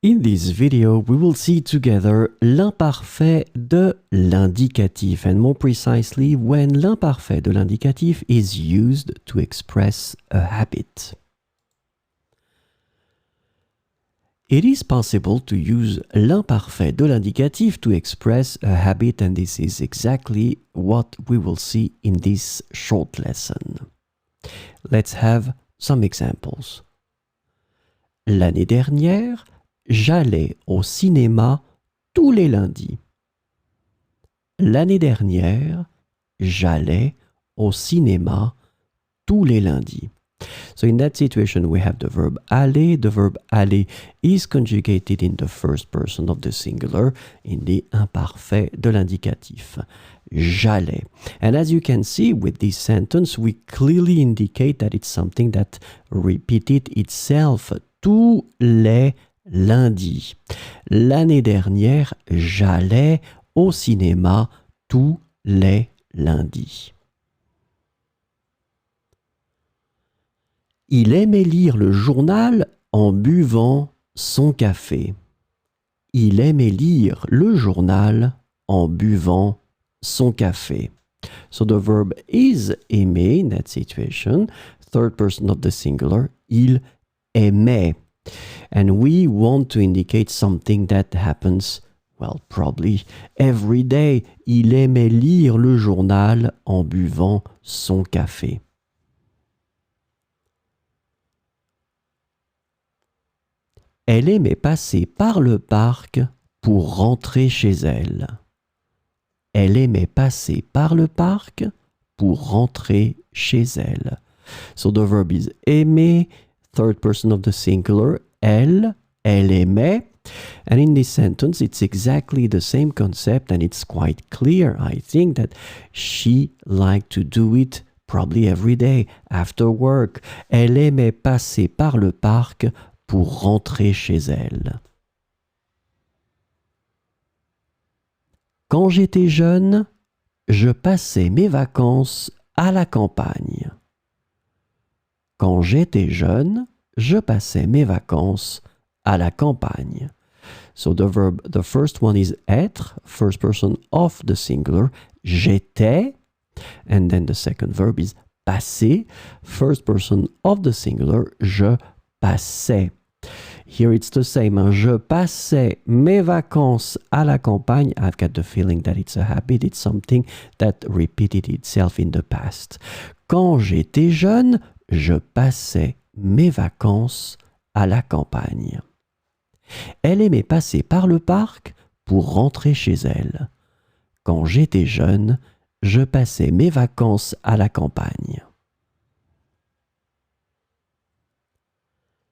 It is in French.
In this video, we will see together l'imparfait de l'indicatif, and more precisely, when l'imparfait de l'indicatif is used to express a habit. It is possible to use l'imparfait de l'indicatif to express a habit, and this is exactly what we will see in this short lesson. Let's have some examples. L'année dernière, j'allais au cinéma tous les lundis. L'année dernière, j'allais au cinéma tous les lundis. So in that situation, we have the verb aller. The verb aller is conjugated in the first person of the singular, in the imparfait de l'indicatif. J'allais. And as you can see with this sentence, we clearly indicate that it's something that repeated itself tous les lundis. L'année dernière, j'allais au cinéma tous les lundis. Il aimait lire le journal en buvant son café. Il aimait lire le journal en buvant son café. So the verb is aimer in that situation, third person of the singular, il aimait. And we want to indicate something that happens, well, probably every day. Il aimait lire le journal en buvant son café. Elle aimait passer par le parc pour rentrer chez elle. Elle aimait passer par le parc pour rentrer chez elle. So the verb is aimer, third person of the singular, elle aimait. And in this sentence, it's exactly the same concept, and it's quite clear, I think, that she liked to do it probably every day after work. Elle aimait passer par le parc pour rentrer chez elle. Quand j'étais jeune, je passais mes vacances à la campagne. Quand j'étais jeune, je passais mes vacances à la campagne. So the verb, the first one is être, first person of the singular, j'étais, and then the second verb is passer, first person of the singular, je passais. Here it's the same. Je passais mes vacances à la campagne. I've got the feeling that it's a habit. It's something that repeated itself in the past. Quand j'étais jeune, je passais mes vacances à la campagne. Elle aimait passer par le parc pour rentrer chez elle. Quand j'étais jeune, je passais mes vacances à la campagne.